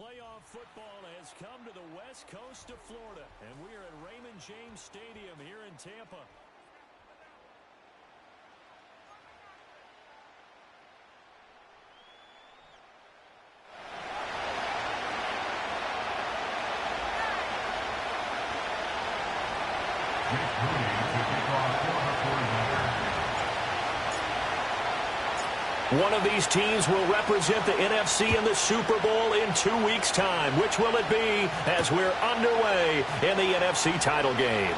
Playoff football has come to the west coast of Florida, and we are at Raymond James Stadium here in Tampa. One of these teams will represent the NFC in the Super Bowl in 2 weeks' time. Which will it be as we're underway in the NFC title game?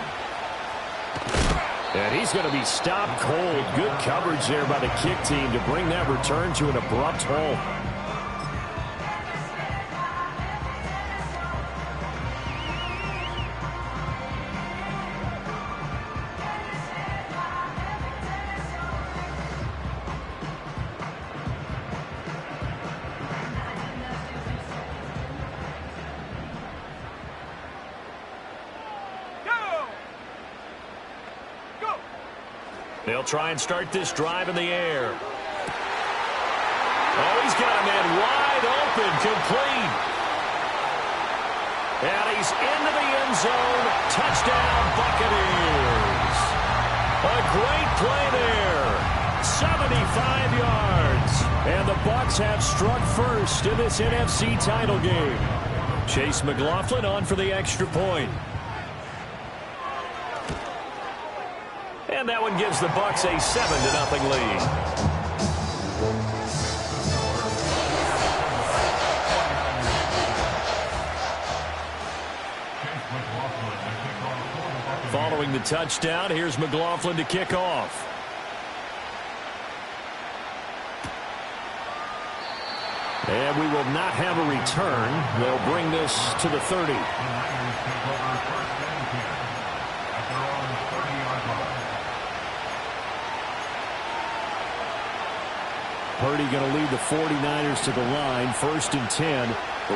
And he's going to be stopped cold. Good coverage there by the kick team to bring that return to an abrupt halt. They'll try and start this drive in the air. Oh, he's got a man wide open, complete. And he's into the end zone. Touchdown, Buccaneers. A great play there. 75 yards. And the Bucs have struck first in this NFC title game. Chase McLaughlin on for the extra point. And that one gives the Bucs a 7-0 lead. Following the touchdown, here's McLaughlin to kick off. And we will not have a return. They'll bring this to the 30. Purdy going to lead the 49ers to the line, 1st and 10.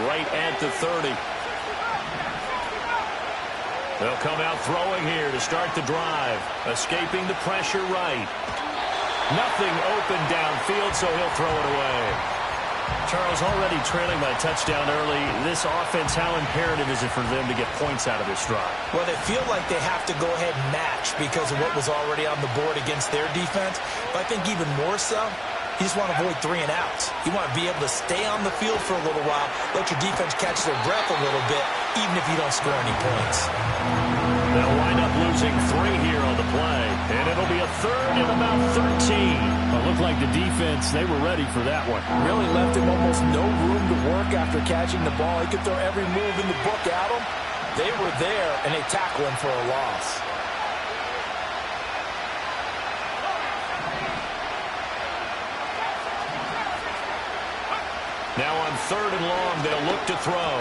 Right at the 30. They'll come out throwing here to start the drive. Escaping the pressure right. Nothing open downfield, so he'll throw it away. Charles, already trailing by a touchdown early. This offense, how imperative is it for them to get points out of this drive? Well, they feel like they have to go ahead and match because of what was already on the board against their defense. But I think even more so, you just want to avoid 3 and outs. You want to be able to stay on the field for a little while, let your defense catch their breath a little bit, even if you don't score any points. They'll wind up losing 3 here on the play, and it'll be a 3rd and about 13. It looked like the defense, they were ready for that one. Really left him almost no room to work after catching the ball. He could throw every move in the book at him. They were there, and they tackled him for a loss. Now on 3rd and long, they'll look to throw.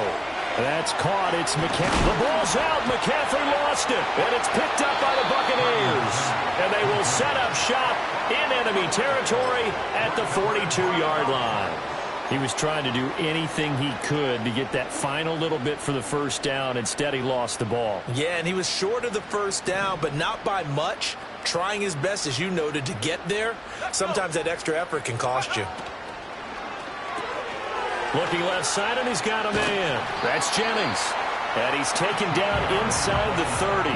That's caught. It's McCaffrey. The ball's out. McCaffrey lost it. And it's picked up by the Buccaneers. And they will set up shop in enemy territory at the 42-yard line. He was trying to do anything he could to get that final little bit for the first down. Instead, he lost the ball. Yeah, and he was short of the first down, but not by much. Trying his best, as you noted, to get there. Sometimes that extra effort can cost you. Looking left side, and he's got a man. That's Jennings. And he's taken down inside the 30.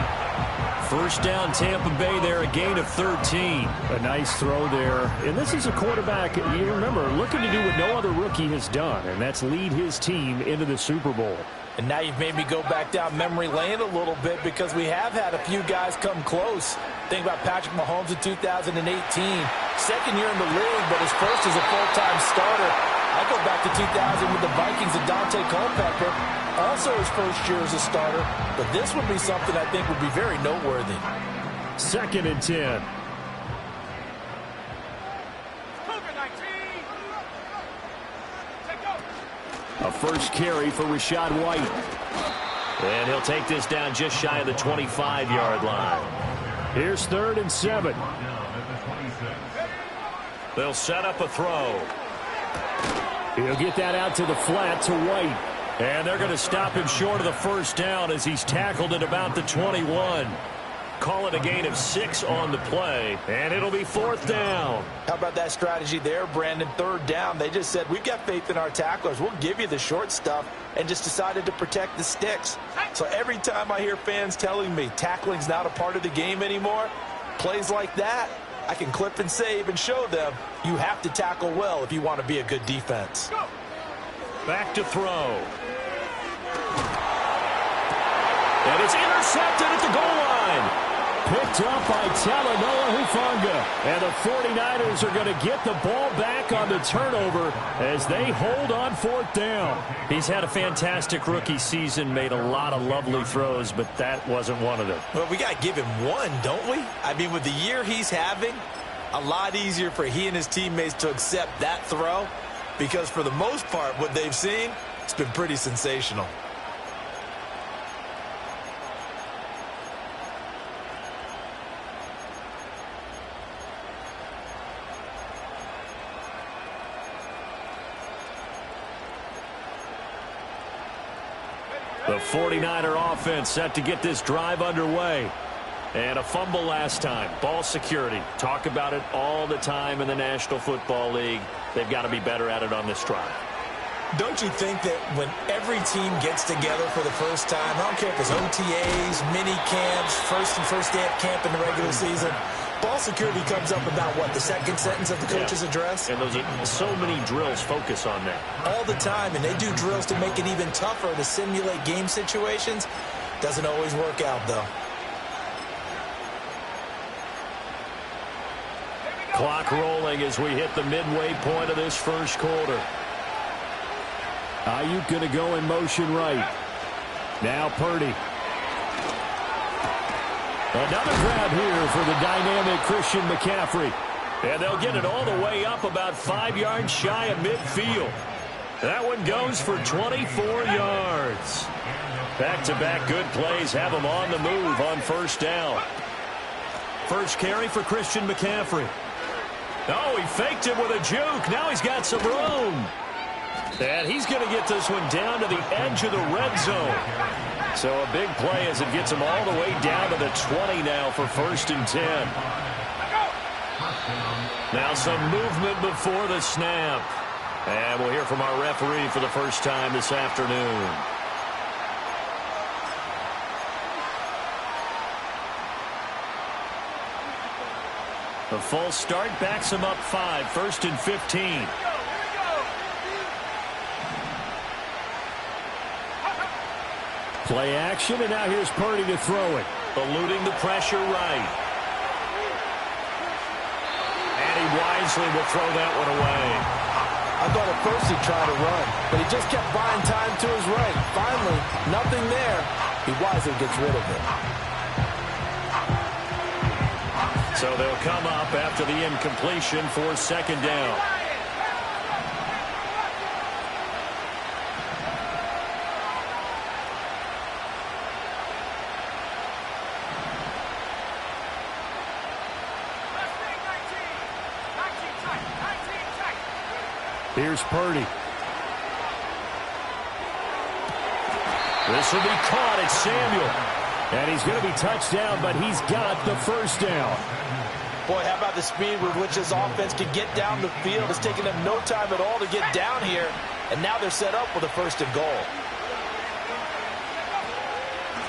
First down, Tampa Bay there, a gain of 13. A nice throw there. And this is a quarterback, you remember, looking to do what no other rookie has done, and that's lead his team into the Super Bowl. And now you've made me go back down memory lane a little bit because we have had a few guys come close. Think about Patrick Mahomes in 2018. Second year in the league, but his first as a full-time starter. I go back to 2000 with the Vikings and Dante Culpepper. Also his first year as a starter. But this would be something I think would be very noteworthy. 2nd and 10. A first carry for Rachaad White. And he'll take this down just shy of the 25-yard line. Here's 3rd and 7. They'll set up a throw. He'll get that out to the flat to White. And they're going to stop him short of the first down as he's tackled at about the 21. Call it a gain of 6 on the play, and it'll be 4th down. How about that strategy there, Brandon? 3rd down. They just said, we've got faith in our tacklers. We'll give you the short stuff, and just decided to protect the sticks. So every time I hear fans telling me tackling's not a part of the game anymore, plays like that, I can clip and save and show them you have to tackle well if you want to be a good defense. Back to throw. And it's intercepted at the goal line. Picked up by Talanoa Hufanga. And the 49ers are going to get the ball back on the turnover as they hold on 4th down. He's had a fantastic rookie season, made a lot of lovely throws, but that wasn't one of them. Well, we got to give him one, don't we? I mean, with the year he's having, a lot easier for he and his teammates to accept that throw, because for the most part, what they've seen, it's been pretty sensational. The 49er offense set to get this drive underway. And a fumble last time. Ball security. Talk about it all the time in the National Football League. They've got to be better at it on this drive. Don't you think that when every team gets together for the first time, I don't care if it's OTAs, mini camps, first day of camp in the regular season, ball security comes up about, what, the second sentence of the coach's address? And those are so many drills focus on that. All the time, and they do drills to make it even tougher to simulate game situations. Doesn't always work out, though. Clock rolling as we hit the midway point of this first quarter. Ayuk going to go in motion right. Now Purdy. Another grab here for the dynamic Christian McCaffrey. And they'll get it all the way up about 5 yards shy of midfield. That one goes for 24 yards. Back-to-back good plays have him on the move on 1st down. First carry for Christian McCaffrey. Oh, he faked it with a juke. Now he's got some room. And he's going to get this one down to the edge of the red zone. So a big play as it gets him all the way down to the 20 now for 1st and 10. Now some movement before the snap. And we'll hear from our referee for the first time this afternoon. The false start backs him up 5, 1st and 15. Play action, and now here's Purdy to throw it. Eluding the pressure right. And he wisely will throw that one away. I thought at first he'd try to run, but he just kept buying time to his right. Finally, nothing there. He wisely gets rid of it. So they'll come up after the incompletion for 2nd down. Here's Purdy. This will be caught at Samuel. And he's going to be touched down, but he's got the 1st down. Boy, how about the speed with which this offense can get down the field? It's taken them no time at all to get down here. And now they're set up with a 1st and goal.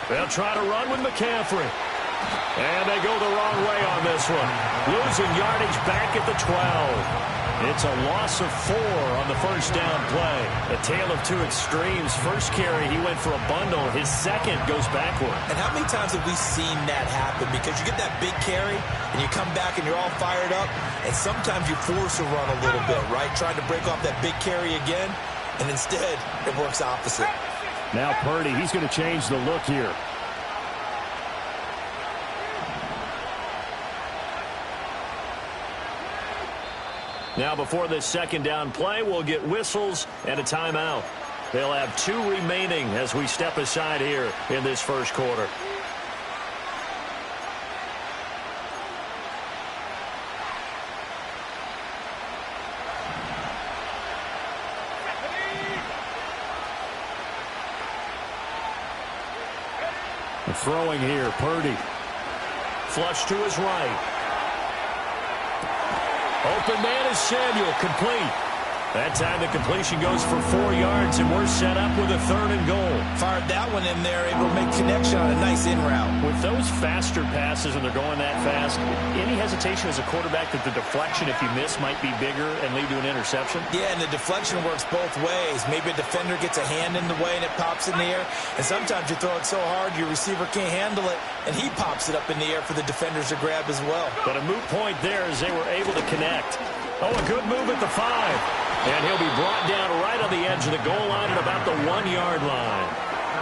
They'll try to run with McCaffrey. And they go the wrong way on this one. Losing yardage back at the 12. It's a loss of 4 on the 1st down play. A tale of two extremes. First carry, he went for a bundle. His second goes backward. And how many times have we seen that happen? Because you get that big carry, and you come back and you're all fired up, and sometimes you force a run a little bit, right? Trying to break off that big carry again, and instead it works opposite. Now Purdy, he's going to change the look here. Now before this 2nd down play, we'll get whistles and a timeout. They'll have 2 remaining as we step aside here in this first quarter. Throwing here, Purdy. Flush to his right. Open man is Samuel, complete. That time the completion goes for 4 yards, and we're set up with a 3rd and goal. Fired that one in there, able to make connection on a nice in route. With those faster passes, and they're going that fast, any hesitation as a quarterback that the deflection, if you miss, might be bigger and lead to an interception? Yeah, and the deflection works both ways. Maybe a defender gets a hand in the way and it pops in the air, and sometimes you throw it so hard your receiver can't handle it, and he pops it up in the air for the defenders to grab as well. But a moot point there as they were able to connect. Oh, a good move at the 5. And he'll be brought down right on the edge of the goal line at about the 1-yard line.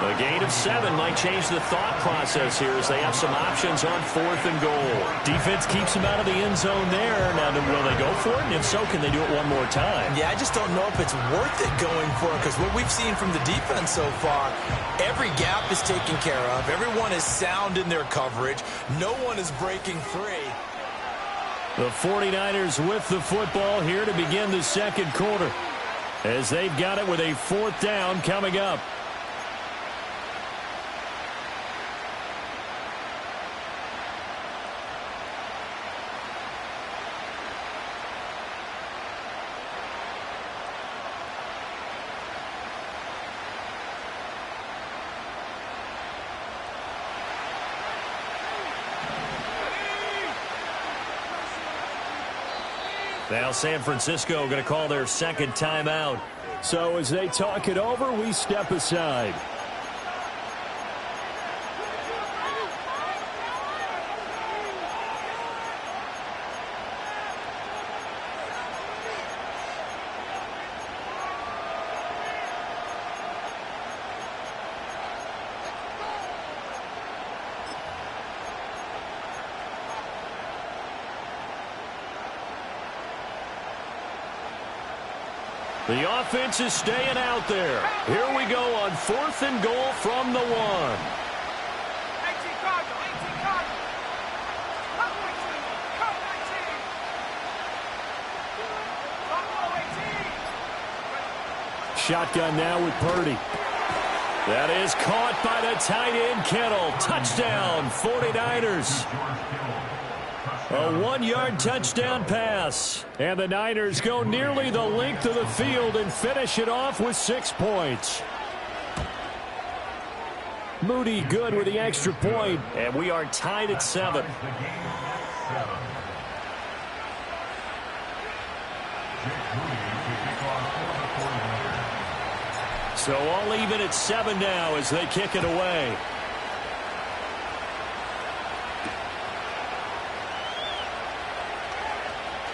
A gain of 7 might change the thought process here as they have some options on 4th and goal. Defense keeps them out of the end zone there. Now, will they go for it? And if so, can they do it one more time? Yeah, I just don't know if it's worth it going for it, because what we've seen from the defense so far, every gap is taken care of. Everyone is sound in their coverage. No one is breaking free. The 49ers with the football here to begin the 2nd quarter, as they've got it with a 4th down coming up. Now San Francisco going to call their 2nd timeout. So as they talk it over, we step aside. The offense is staying out there. Here we go on 4th and goal from the 1. Shotgun now with Purdy. That is caught by the tight end, Kittle. Touchdown, 49ers. A 1-yard touchdown pass. And the Niners go nearly the length of the field and finish it off with 6 points. Moody good with the extra point. And we are tied at 7. So all even at 7 now as they kick it away.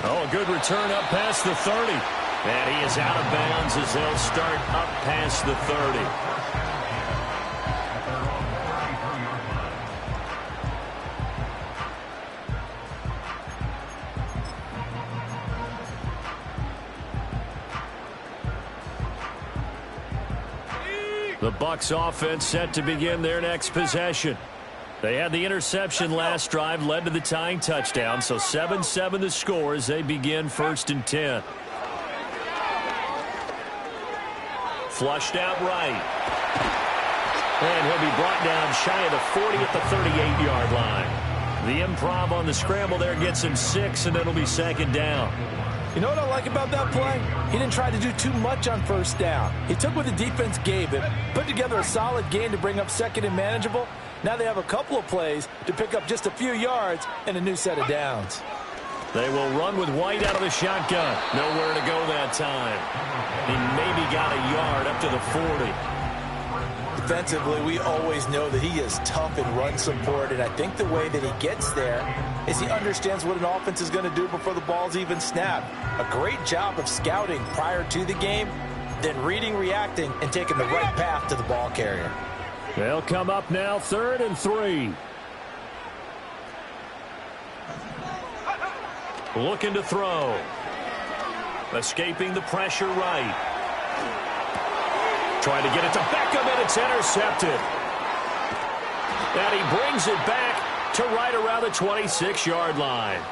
Oh, a good return up past the 30. And he is out of bounds as they'll start up past the 30. The Bucs offense set to begin their next possession. They had the interception last drive, led to the tying touchdown, so 7-7 the score as they begin 1st and 10. Flushed out right. And he'll be brought down shy of the 40 at the 38-yard line. The improv on the scramble there gets him 6, and it'll be 2nd down. You know what I like about that play? He didn't try to do too much on 1st down. He took what the defense gave him, put together a solid gain to bring up 2nd and manageable. Now they have a couple of plays to pick up just a few yards and a new set of downs. They will run with White out of the shotgun. Nowhere to go that time. He maybe got a yard up to the 40. Defensively, we always know that he is tough in run support, and I think the way that he gets there is he understands what an offense is going to do before the ball's even snapped. A great job of scouting prior to the game, then reading, reacting, and taking the right path to the ball carrier. They'll come up now 3rd and 3. Looking to throw. Escaping the pressure right. Trying to get it to Beckham, and it's intercepted. And he brings it back to right around the 26-yard line.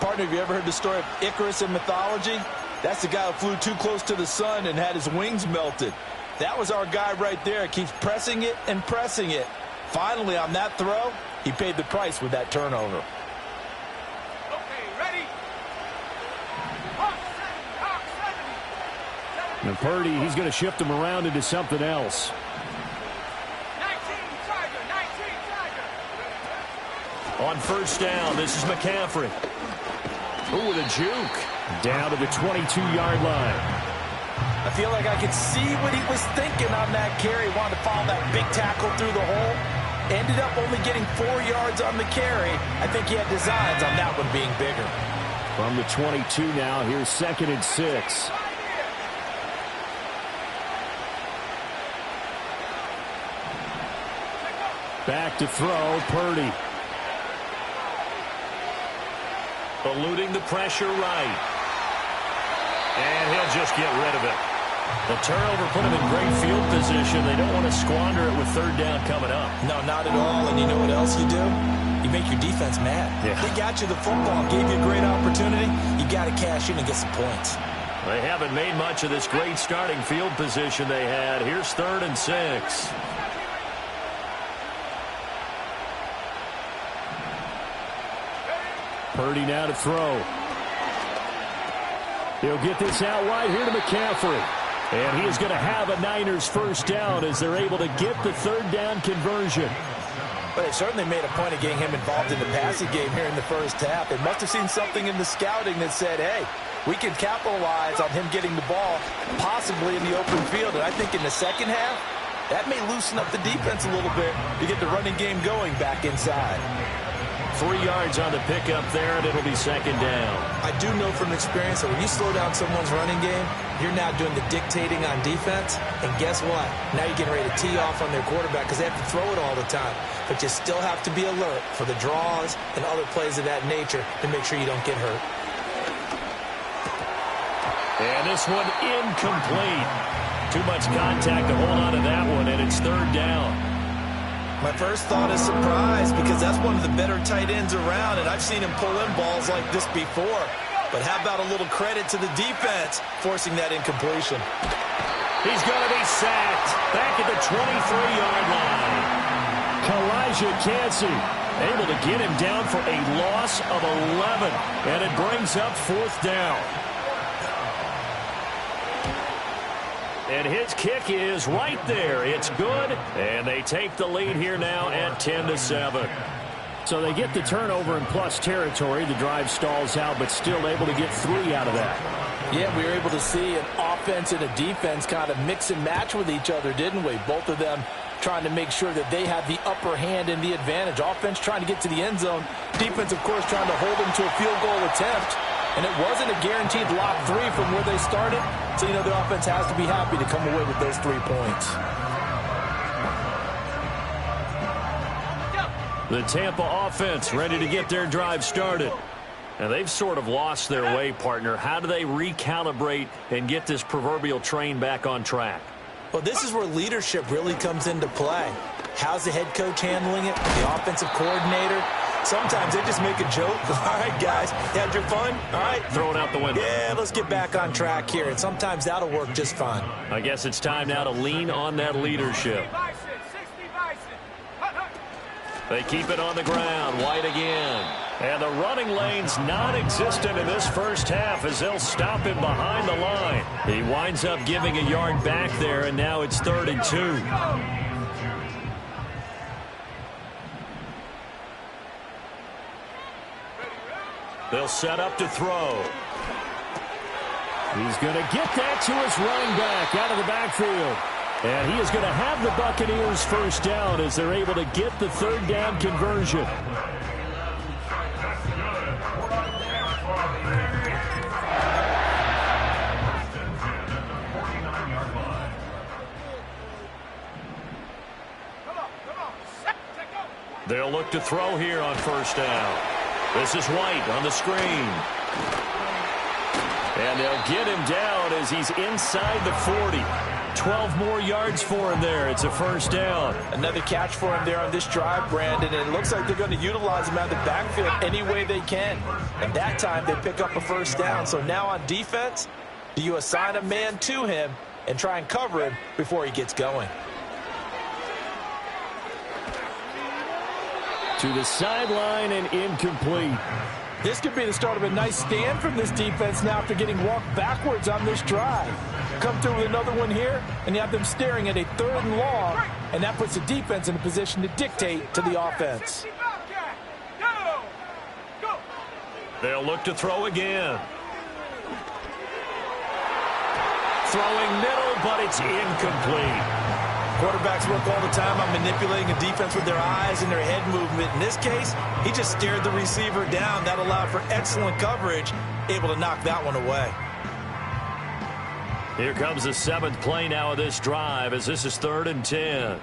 Partner, have you ever heard the story of Icarus in mythology? That's the guy who flew too close to the sun and had his wings melted. That was our guy right there. Keeps pressing it and pressing it. Finally, on that throw, he paid the price with that turnover. And Purdy, he's going to shift him around into something else. On first down, this is McCaffrey. Ooh, with a juke. Down to the 22-yard line. I feel like I could see what he was thinking on that carry. Wanted to follow that big tackle through the hole. Ended up only getting 4 yards on the carry. I think he had designs on that one being bigger. From the 22 now, here's 2nd and 6. Back to throw, Purdy. Eluding the pressure right. And he'll just get rid of it. The turnover put him in great field position. They don't want to squander it with 3rd down coming up. No, not at all. And you know what else you do? You make your defense mad. Yeah. They got you the football, gave you a great opportunity. You got to cash in and get some points. They haven't made much of this great starting field position they had. Here's 3rd and 6. Purdy now to throw. He'll get this out wide here to McCaffrey. And he is going to have a Niners 1st down as they're able to get the 3rd down conversion. But they certainly made a point of getting him involved in the passing game here in the first half. They must have seen something in the scouting that said, hey, we can capitalize on him getting the ball possibly in the open field. And I think in the second half, that may loosen up the defense a little bit to get the running game going back inside. 3 yards on the pickup there, and it'll be 2nd down. I do know from experience that when you slow down someone's running game, you're now doing the dictating on defense. And guess what? Now you're getting ready to tee off on their quarterback because they have to throw it all the time. But you still have to be alert for the draws and other plays of that nature to make sure you don't get hurt. And this one incomplete. Too much contact to hold on to that one, and it's 3rd down. My first thought is surprise because that's one of the better tight ends around, and I've seen him pull in balls like this before. But how about a little credit to the defense forcing that incompletion? He's going to be sacked back at the 23-yard line. Kalijah Cansey Able to get him down for a loss of 11, and it brings up 4th down. And his kick is right there. It's good, and they take the lead here now at 10-7. So they get the turnover in plus territory. The drive stalls out, but still able to get 3 out of that. Yeah, we were able to see an offense and a defense kind of mix and match with each other, didn't we? Both of them trying to make sure that they have the upper hand and the advantage. Offense trying to get to the end zone. Defense, of course, trying to hold them to a field goal attempt. And it wasn't a guaranteed lock 3 from where they started. So, you know, the offense has to be happy to come away with those 3 points. The Tampa offense ready to get their drive started. And they've sort of lost their way, partner. How do they recalibrate and get this proverbial train back on track? Well, this is where leadership really comes into play. How's the head coach handling it? The offensive coordinator? Sometimes they just make a joke. All right, guys, you had your fun? All right. Throw it out the window. Yeah, let's get back on track here. And sometimes that'll work just fine. I guess it's time now to lean on that leadership. They keep it on the ground. White again. And the running lane's non-existent in this first half as they'll stop him behind the line. He winds up giving a yard back there, and now it's 3rd and 2. They'll set up to throw. He's going to get that to his running back out of the backfield. And he is going to have the Buccaneers 1st down as they're able to get the 3rd down conversion. They'll look to throw here on 1st down. This is White on the screen. And they'll get him down as he's inside the 40. 12 more yards for him there. It's a 1st down. Another catch for him there on this drive, Brandon. And it looks like they're going to utilize him out of the backfield any way they can. And that time they pick up a 1st down. So now on defense, do you assign a man to him and try and cover him before he gets going? To the sideline and incomplete. This could be the start of a nice stand from this defense now after getting walked backwards on this drive. Come through with another one here, and you have them staring at a 3rd and long, and that puts the defense in a position to dictate to the offense. They'll look to throw again. Throwing middle, but it's incomplete. Quarterbacks work all the time on manipulating a defense with their eyes and their head movement. In this case, he just stared the receiver down. That allowed for excellent coverage, able to knock that one away. Here comes the 7th play now of this drive as this is 3rd and 10.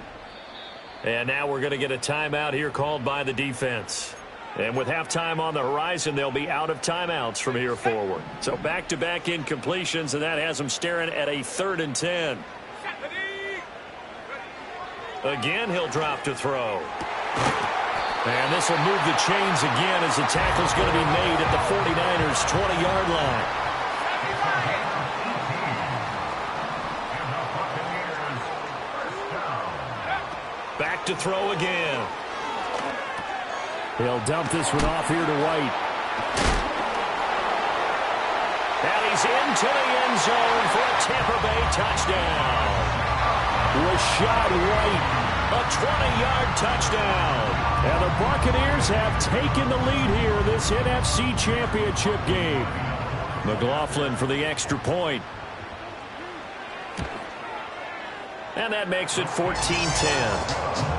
And now we're going to get a timeout here called by the defense. And with halftime on the horizon, they'll be out of timeouts from here forward. So back-to-back incompletions, and that has them staring at a 3rd and 10. Again, he'll drop to throw. And this will move the chains again as the tackle's going to be made at the 49ers' 20-yard line. Back to throw again. He'll dump this one off here to White. And he's into the end zone for a Tampa Bay touchdown. Rashad White, a 20-yard touchdown. And the Buccaneers have taken the lead here in this NFC Championship game. McLaughlin for the extra point. And that makes it 14-10.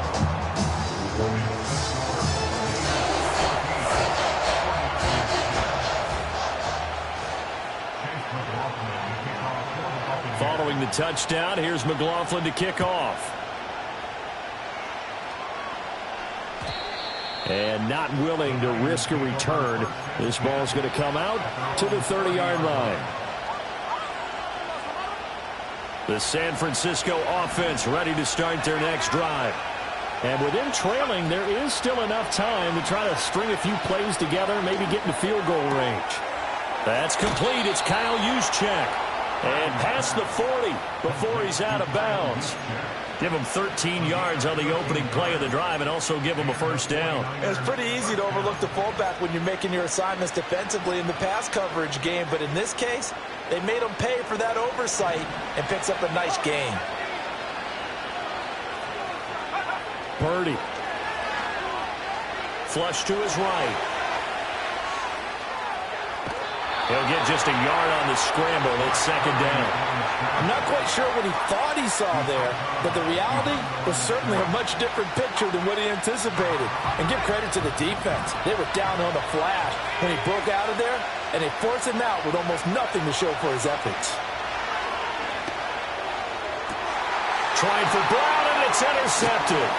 Following the touchdown, here's McLaughlin to kick off. And not willing to risk a return. This ball's going to come out to the 30-yard line. The San Francisco offense ready to start their next drive. And with them trailing, there is still enough time to try to string a few plays together, maybe get into field goal range. That's complete. It's Kyle Juszczyk. And past the 40 before he's out of bounds. Give him 13 yards on the opening play of the drive and also give him a first down. It's pretty easy to overlook the fullback when you're making your assignments defensively in the pass coverage game. But in this case, they made him pay for that oversight and picks up a nice gain. Purdy. Flush to his right. He'll get just a yard on the scramble. It's 2nd down. I'm not quite sure what he thought he saw there, but the reality was certainly a much different picture than what he anticipated. And give credit to the defense. They were down on the flash when he broke out of there, and they forced him out with almost nothing to show for his efforts. Trying for Brown, and it's intercepted.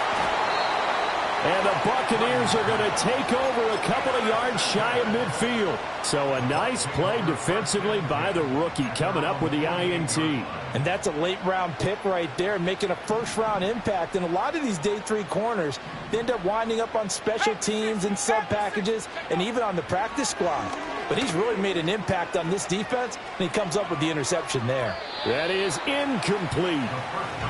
And the Buccaneers are going to take over a couple of yards shy of midfield. So a nice play defensively by the rookie coming up with the INT. And that's a late-round pick right there, making a first-round impact. And a lot of these day 3 corners, they end up winding up on special teams and sub-packages and even on the practice squad. But he's really made an impact on this defense, and he comes up with the interception there. That is incomplete.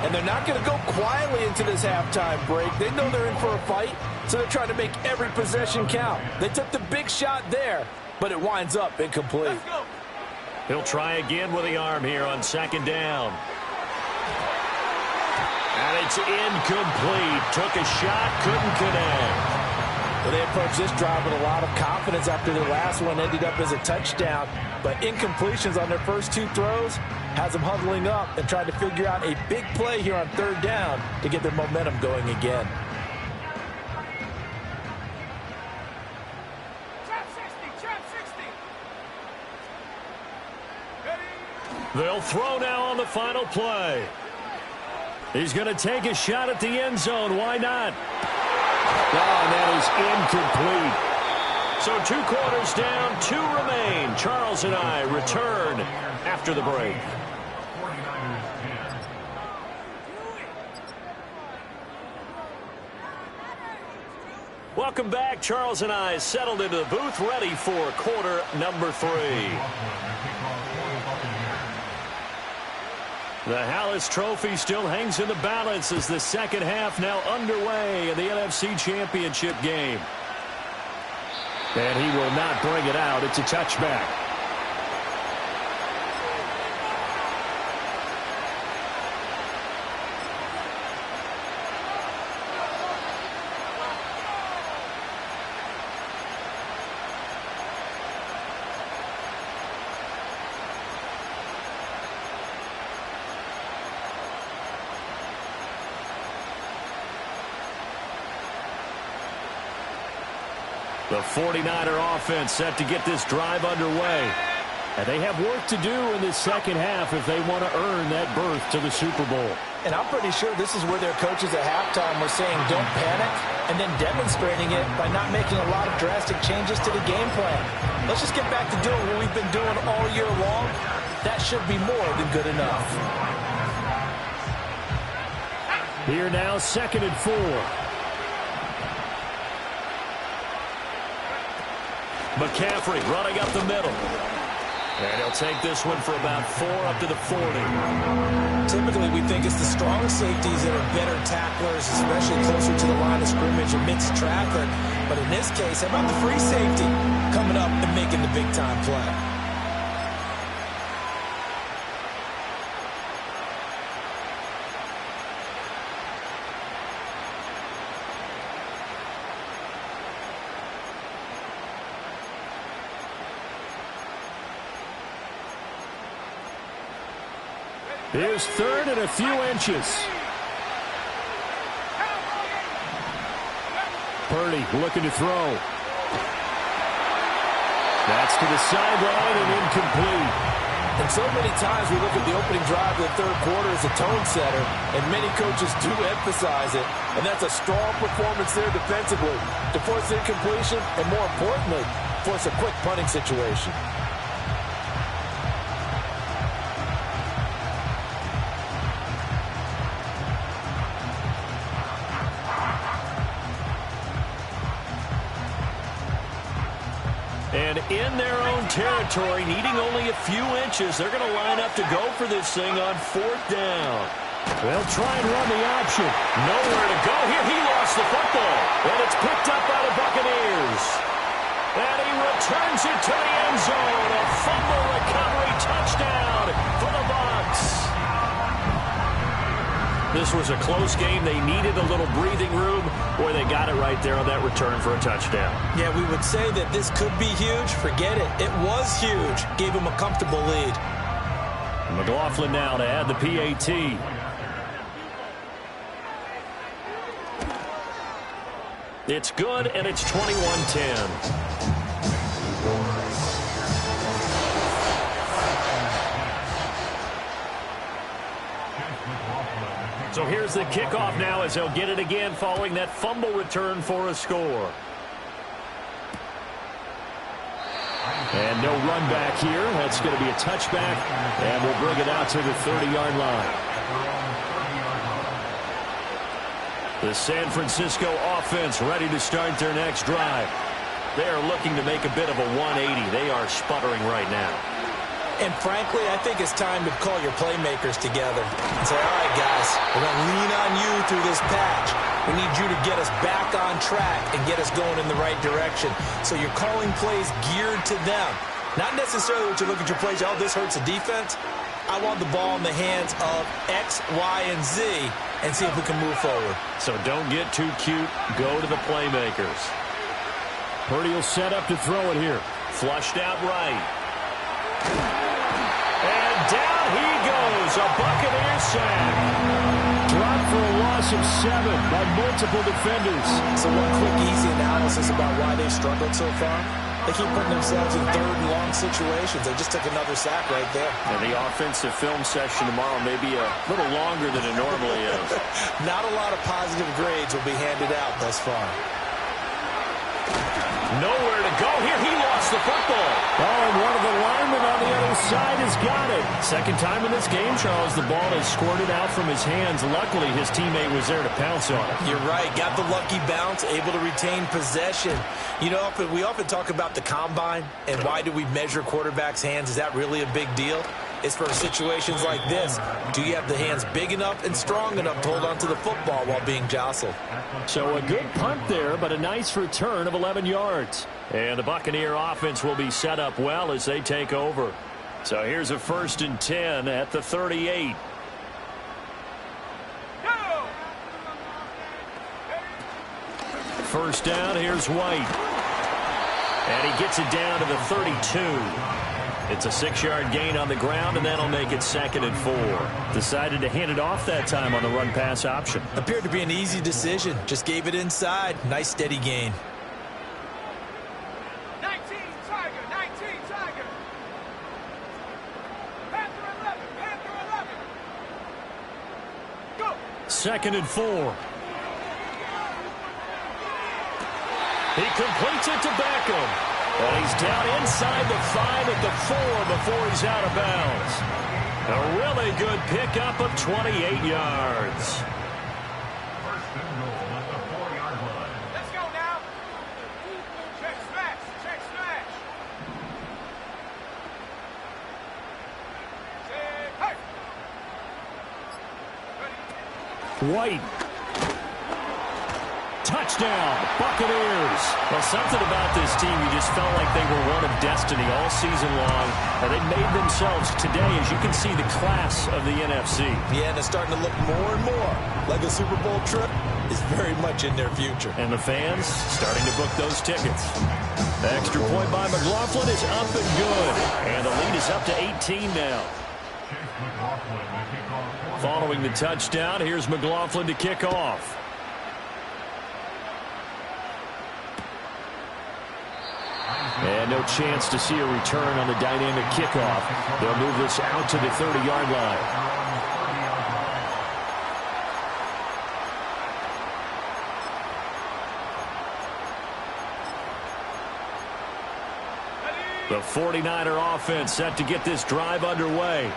And they're not going to go quietly into this halftime break. They know they're in for a fight, so they're trying to make every possession count. They took the big shot there, but it winds up incomplete. He'll try again with the arm here on 2nd down. And it's incomplete. Took a shot, couldn't connect. Well, they approached this drive with a lot of confidence after their last one ended up as a touchdown. But incompletions on their first 2 throws has them huddling up and trying to figure out a big play here on 3rd down to get their momentum going again. They'll throw now on the final play. He's going to take a shot at the end zone. Why not? Oh, that is incomplete. So 2 quarters down, 2 remain. Charles and I return after the break. Welcome back. Charles and I settled into the booth, ready for quarter number 3. The Hallis Trophy still hangs in the balance as the second half now underway in the NFC Championship game. And he will not bring it out. It's a touchback. The 49er offense set to get this drive underway. And they have work to do in the second half if they want to earn that berth to the Super Bowl. And I'm pretty sure this is where their coaches at halftime were saying don't panic, and then demonstrating it by not making a lot of drastic changes to the game plan. Let's just get back to doing what we've been doing all year long. That should be more than good enough. Here now, 2nd and 4. McCaffrey running up the middle. And he'll take this one for about 4 up to the 40. Typically, we think it's the strong safeties that are better tacklers, especially closer to the line of scrimmage amidst traffic. But in this case, how about the free safety coming up and making the big-time play? Here's 3rd and a few inches. Purdy looking to throw. That's to the sideline and incomplete. And so many times we look at the opening drive of the third quarter as a tone setter, and many coaches do emphasize it. And that's a strong performance there defensively to force incompletion and, more importantly, force a quick punting situation. And in their own territory, needing only a few inches, they're going to line up to go for this thing on 4th down. They'll try and run the option. Nowhere to go here. He lost the football. And it's picked up by the Buccaneers. And he returns it to the end zone. A fumble recovery touchdown for the Bucs. This was a close game. They needed a little breathing room, where they got it right there on that return for a touchdown. Yeah, we would say that this could be huge. Forget it. It was huge. Gave him a comfortable lead. McLaughlin now to add the PAT. It's good, and it's 21-10. So here's the kickoff now as they'll get it again following that fumble return for a score. And no run back here. That's going to be a touchback, and we'll bring it out to the 30-yard line. The San Francisco offense ready to start their next drive. They are looking to make a bit of a 180. They are sputtering right now. And frankly, I think it's time to call your playmakers together and say, all right, guys, we're going to lean on you through this patch. We need you to get us back on track and get us going in the right direction. So you're calling plays geared to them. Not necessarily what you look at your plays, oh, this hurts the defense. I want the ball in the hands of X, Y, and Z and see if we can move forward. So don't get too cute. Go to the playmakers. Purdy will set up to throw it here. Flushed out right. And down he goes. A Buccaneer sack. Dropped for a loss of 7 by multiple defenders. So one quick, easy analysis about why they've struggled so far. They keep putting themselves in third and long situations. They just took another sack right there. And the offensive film session tomorrow may be a little longer than it normally is. Not a lot of positive grades will be handed out thus far. Nowhere to go here. He lost the football. Oh, and one of the linemen on the other side has got it. Second time in this game, Charles, the ball has squirted out from his hands. Luckily, his teammate was there to pounce on it. You're right. Got the lucky bounce, able to retain possession. You know, we often talk about the combine and why do we measure quarterbacks' hands. Is that really a big deal? is for situations like this. Do you have the hands big enough and strong enough to hold on to the football while being jostled? So a good punt there, but a nice return of 11 yards. And the Buccaneer offense will be set up well as they take over. So here's a 1st and 10 at the 38. First down, here's White. And he gets it down to the 32. It's a 6-yard gain on the ground, and that'll make it 2nd and 4. Decided to hand it off that time on the run-pass option. Appeared to be an easy decision. Just gave it inside. Nice, steady gain. 19, Tiger, 19, Tiger. Panther 11, Panther 11. Go. 2nd and 4. He completes it to Beckham. And he's down inside the 5 at the 4 before he's out of bounds. A really good pickup of 28 yards. Let's go now. Check smash, check smash. Hey. White. Touchdown, Buccaneers. Well, something about this team, you just felt like they were one of destiny all season long. And they made themselves today, as you can see, the class of the NFC. Yeah, and it's starting to look more and more like a Super Bowl trip is very much in their future. And the fans starting to book those tickets. The extra point by McLaughlin is up and good. And the lead is up to 18 now. Following the touchdown, here's McLaughlin to kick off. And no chance to see a return on the dynamic kickoff. They'll move this out to the 30-yard line. The 49er offense set to get this drive underway.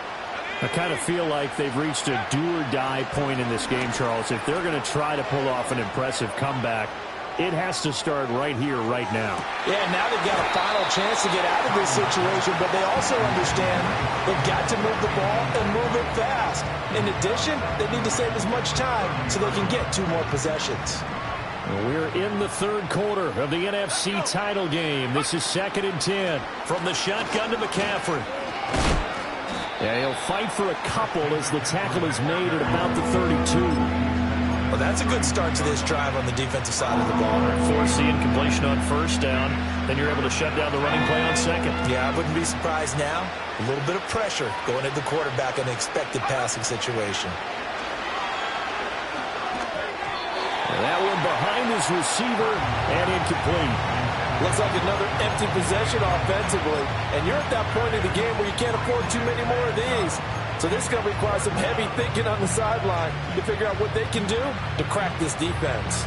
I kind of feel like they've reached a do-or-die point in this game, Charles. If they're going to try to pull off an impressive comeback, it has to start right here, right now. Yeah, now they've got a final chance to get out of this situation, but they also understand they've got to move the ball and move it fast. In addition, they need to save as much time so they can get 2 more possessions. We're in the 3rd quarter of the NFC title game. This is 2nd and 10 from the shotgun to McCaffrey. Yeah, he'll fight for a couple as the tackle is made at about the 32. Well, that's a good start to this drive on the defensive side of the ball. Force the incompletion on 1st down. Then you're able to shut down the running play on 2nd. Yeah, I wouldn't be surprised now. A little bit of pressure going at the quarterback in an expected passing situation. And that one behind his receiver and incomplete. Looks like another empty possession offensively. And you're at that point in the game where you can't afford too many more of these. So this is going to require some heavy thinking on the sideline to figure out what they can do to crack this defense.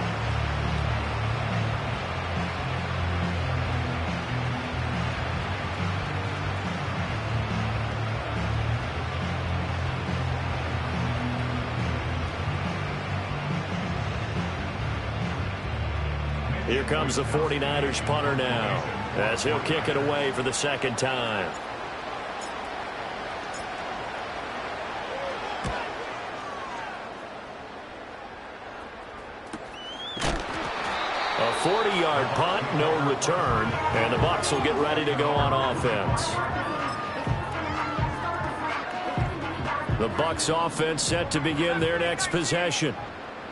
Here comes the 49ers punter now, as he'll kick it away for the 2nd time. A 40-yard punt, no return, and the Bucs will get ready to go on offense. The Bucs offense set to begin their next possession.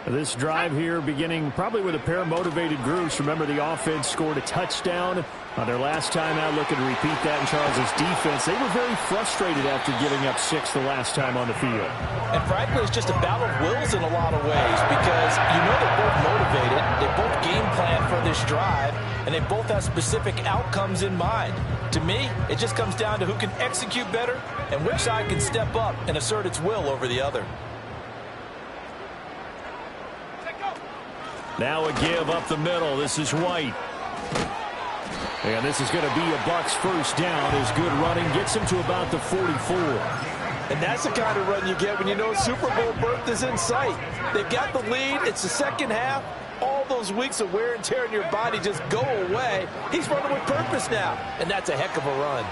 This drive here beginning probably with a pair of motivated groups. Remember, the offense scored a touchdown on their last time out. Looking to repeat that in Charles' defense. They were very frustrated after giving up 6 the last time on the field. And frankly, it's just a battle of wills in a lot of ways because you know they're both motivated. They both game plan for this drive, and they both have specific outcomes in mind. To me, it just comes down to who can execute better and which side can step up and assert its will over the other. Now a give up the middle. This is White. And this is going to be a Bucs 1st down. His good running gets him to about the 44. And that's the kind of run you get when you know Super Bowl berth is in sight. They've got the lead. It's the 2nd half. All those weeks of wear and tear in your body just go away. He's running with purpose now, and that's a heck of a run.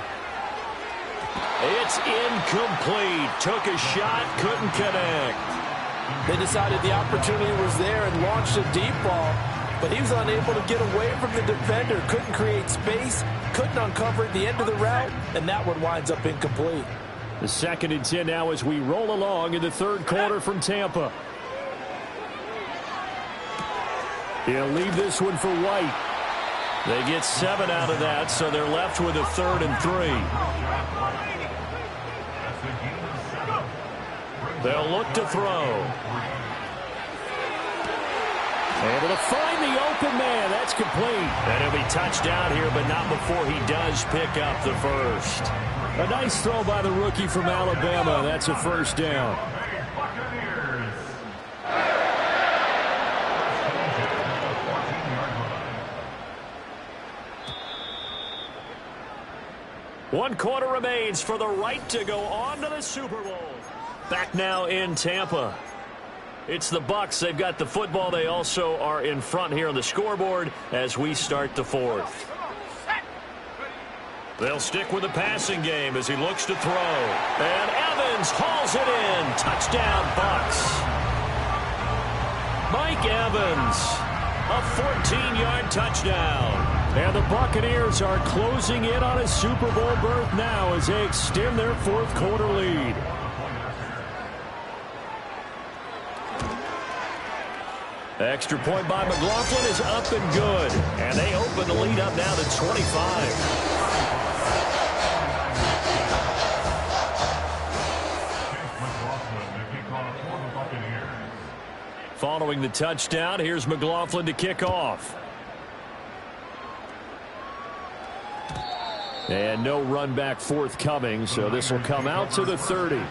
It's incomplete. Took a shot, couldn't connect. They decided the opportunity was there and launched a deep ball, but he was unable to get away from the defender. Couldn't create space, couldn't uncover at the end of the route, and that one winds up incomplete. The 2nd and 10 now as we roll along in the 3rd quarter from Tampa. He'll leave this one for White. They get 7 out of that, so they're left with a 3rd and 3. They'll look to throw. Able to find the open man. That's complete. And he'll be touched down here, but not before he does pick up the first. A nice throw by the rookie from Alabama. That's a 1st down. One quarter remains for the right to go on to the Super Bowl. Back now in Tampa. It's the Bucs. They've got the football. They also are in front here on the scoreboard as we start the 4th. They'll stick with the passing game as he looks to throw. And Evans hauls it in. Touchdown, Bucs. Mike Evans, a 14-yard touchdown. And the Buccaneers are closing in on a Super Bowl berth now as they extend their 4th quarter lead. Extra point by McLaughlin is up and good. And they open the lead up now to 25. Following the touchdown, here's McLaughlin to kick off. And no run back forthcoming, so this will come out to the 30.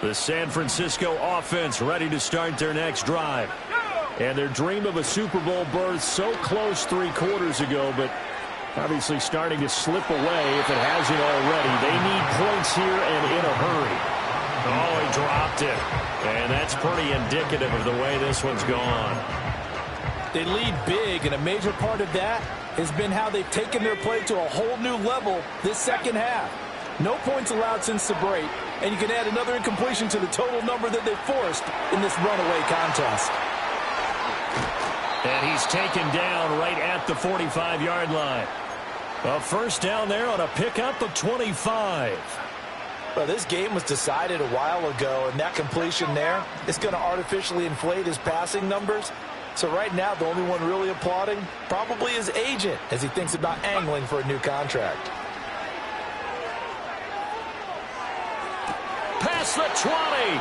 The San Francisco offense ready to start their next drive. And their dream of a Super Bowl berth so close 3 quarters ago, but obviously starting to slip away if it hasn't already. They need points here and in a hurry. Oh, he dropped it. And that's pretty indicative of the way this one's gone. They lead big, and a major part of that has been how they've taken their play to a whole new level this 2nd half. No points allowed since the break, and you can add another incompletion to the total number that they forced in this runaway contest. And he's taken down right at the 45-yard line. A 1st down there on a pickup of 25. Well, this game was decided a while ago, and that completion there is going to artificially inflate his passing numbers. So right now, the only one really applauding probably his agent as he thinks about angling for a new contract. Past the 20.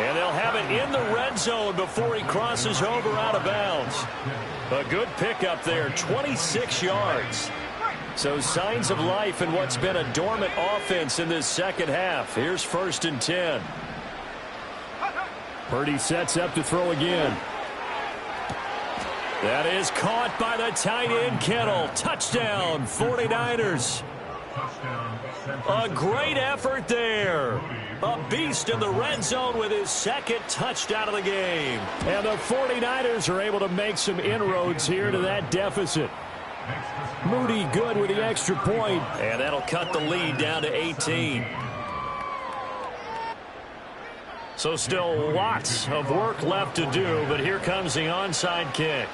And they'll have it in the red zone before he crosses over out of bounds. A good pickup there, 26 yards. So signs of life in what's been a dormant offense in this 2nd half. Here's 1st and 10. Purdy sets up to throw again. That is caught by the tight end Kittle. Touchdown, 49ers. A great effort there. A beast in the red zone with his 2nd touchdown of the game. And the 49ers are able to make some inroads here to that deficit. Moody good with the extra point. And that'll cut the lead down to 18. So still lots of work left to do, but here comes the onside kick.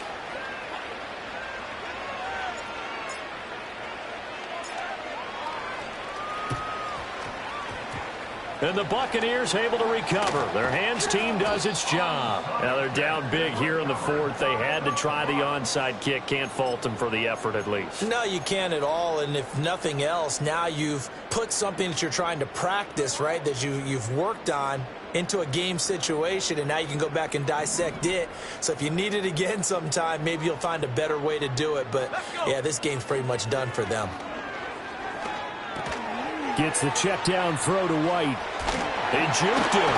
And the Buccaneers able to recover. Their hands team does its job. Now they're down big here in the 4th. They had to try the onside kick. Can't fault them for the effort at least. No, you can't at all. And if nothing else, now you've put something that you're trying to practice, right, that you've worked on into a game situation, and now you can go back and dissect it. So if you need it again sometime, maybe you'll find a better way to do it. But, yeah, this game's pretty much done for them. Gets the check down throw to White. They juked him.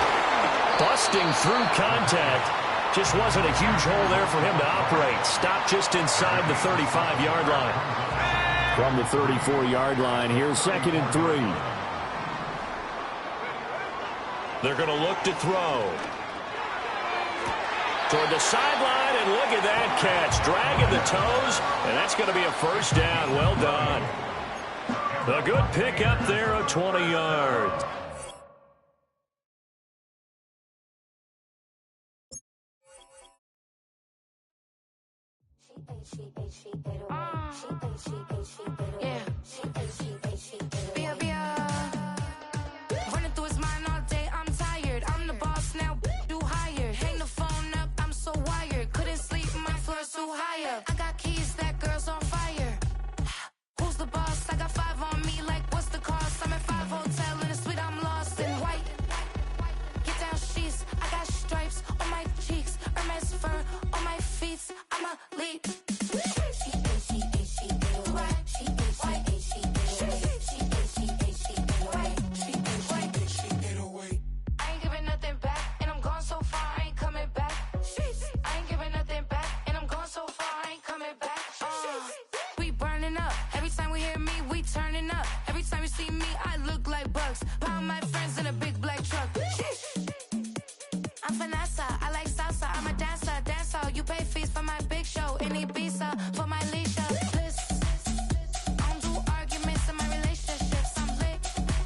Busting through contact. Just wasn't a huge hole there for him to operate. Stopped just inside the 35-yard line. From the 34-yard line, here's 2nd and 3. They're going to look to throw. Toward the sideline, and look at that catch. Dragging the toes, and that's going to be a first down. Well done. A good pickup there of 20 yards. Yeah. Running through his mind all day, I'm tired. I'm the boss now, do higher. Hang the phone up, I'm so wired. Couldn't sleep, my floor's too high up. I got keys, that girl's on fire. Who's the boss? I got 5 on me, like what's the cost? I'm at 5 hotel in a suite, I'm lost in white. Get down sheets, I got stripes on my cheeks. Hermes fur on my feet, I'm a leap. See me, I look like bugs. Pound my friends in a big black truck. I'm Vanessa, I like salsa. I'm a dancer, dance all. You pay fees for my big show in Ibiza for my leisure.